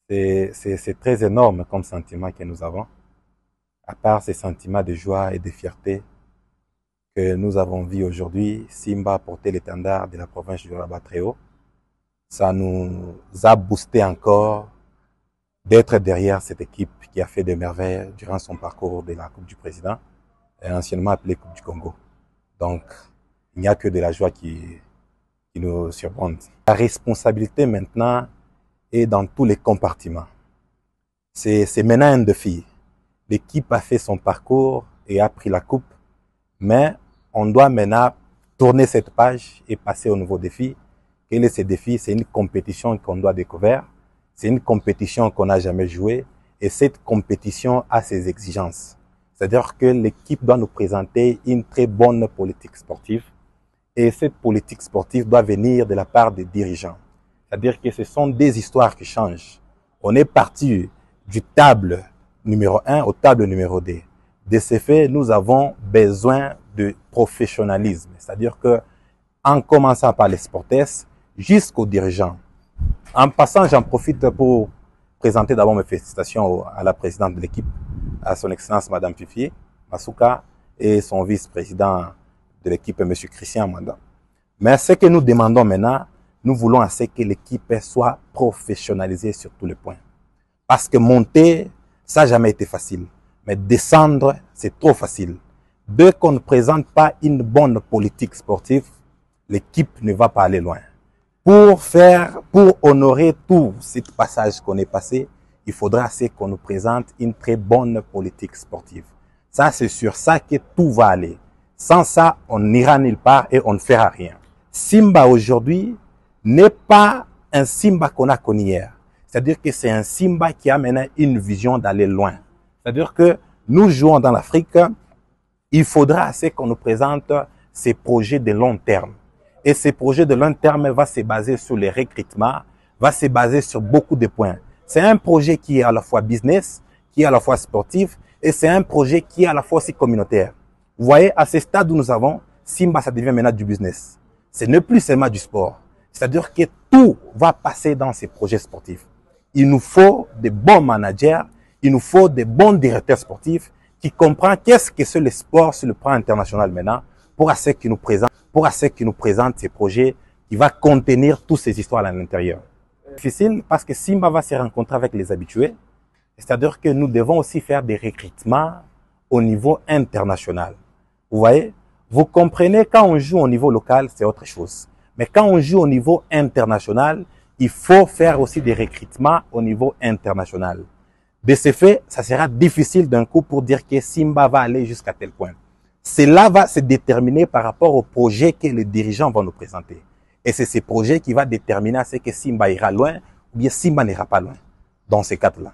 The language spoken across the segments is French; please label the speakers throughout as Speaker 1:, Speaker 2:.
Speaker 1: C'est très énorme comme sentiment que nous avons. À part ces sentiments de joie et de fierté que nous avons vu aujourd'hui, Simba porter l'étendard de la province du Rabat très haut. Ça nous a boosté encore d'être derrière cette équipe qui a fait des merveilles durant son parcours de la Coupe du Président, et anciennement appelée Coupe du Congo. Donc, il n'y a que de la joie qui nous surprend. La responsabilité maintenant est dans tous les compartiments. C'est maintenant un défi. L'équipe a fait son parcours et a pris la coupe, mais on doit maintenant tourner cette page et passer au nouveau défi. Quel est ce défi? C'est une compétition qu'on doit découvrir. C'est une compétition qu'on n'a jamais jouée et cette compétition a ses exigences. C'est-à-dire que l'équipe doit nous présenter une très bonne politique sportive et cette politique sportive doit venir de la part des dirigeants. C'est-à-dire que ce sont des histoires qui changent. On est parti du table numéro 1 au table numéro 2. De ce fait, nous avons besoin de professionnalisme. C'est-à-dire que, en commençant par les sportifs jusqu'aux dirigeants. En passant, j'en profite pour présenter d'abord mes félicitations à la présidente de l'équipe, à son excellence Madame Fifi Masuka et son vice-président de l'équipe, M. Christian Manda. Mais ce que nous demandons maintenant, nous voulons à ce que l'équipe soit professionnalisée sur tous les points. Parce que monter, ça n'a jamais été facile. Mais descendre, c'est trop facile. Dès qu'on ne présente pas une bonne politique sportive, l'équipe ne va pas aller loin. Pour honorer tout ce passage qu'on est passé, il faudra assez qu'on nous présente une très bonne politique sportive. Ça, c'est sur ça que tout va aller. Sans ça, on n'ira nulle part et on ne fera rien. Simba aujourd'hui n'est pas un Simba qu'on a connu hier. C'est-à-dire que c'est un Simba qui a maintenant une vision d'aller loin. C'est-à-dire que nous jouons dans l'Afrique, il faudra assez qu'on nous présente ces projets de long terme. Et ces projets de long terme vont se baser sur les recrutements, va se baser sur beaucoup de points. C'est un projet qui est à la fois business, qui est à la fois sportif, et c'est un projet qui est à la fois aussi communautaire. Vous voyez, à ce stade où nous avons, Simba, ça devient maintenant du business. Ce n'est plus seulement du sport. C'est-à-dire que tout va passer dans ces projets sportifs. Il nous faut de bons managers, il nous faut de bons directeurs sportifs qui comprennent qu'est-ce que c'est le sport sur le plan international maintenant pour ceux qui nous présentent ces projets qui va contenir toutes ces histoires à l'intérieur. Difficile parce que Simba va se rencontrer avec les habitués. C'est-à-dire que nous devons aussi faire des recrutements au niveau international. Vous voyez, vous comprenez, quand on joue au niveau local, c'est autre chose. Mais quand on joue au niveau international, il faut faire aussi des recrutements au niveau international. De ce fait, ça sera difficile d'un coup pour dire que Simba va aller jusqu'à tel point. Cela va se déterminer par rapport au projet que les dirigeants vont nous présenter. Et c'est ce projet qui va déterminer ce que Simba ira loin ou bien Simba n'ira pas loin dans ces cadres-là.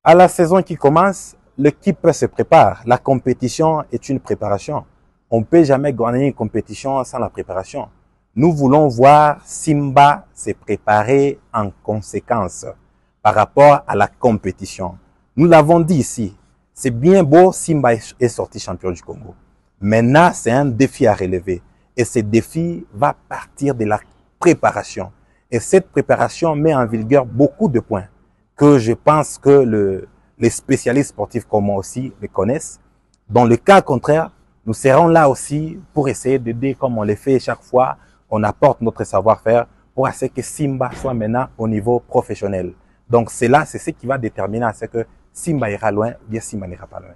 Speaker 1: À la saison qui commence, l'équipe se prépare. La compétition est une préparation. On ne peut jamais gagner une compétition sans la préparation. Nous voulons voir Simba se préparer en conséquence par rapport à la compétition. Nous l'avons dit ici, c'est bien beau, Simba est sorti champion du Congo. Maintenant, c'est un défi à relever. Et ce défi va partir de la préparation. Et cette préparation met en vigueur beaucoup de points que je pense que les spécialistes sportifs comme moi aussi les connaissent. Dans le cas contraire, nous serons là aussi pour essayer d'aider comme on le fait chaque fois. On apporte notre savoir-faire pour ce que Simba soit maintenant au niveau professionnel. Donc c'est ce qui va déterminer à ce que Simba ira loin ou bien Simba n'ira pas loin.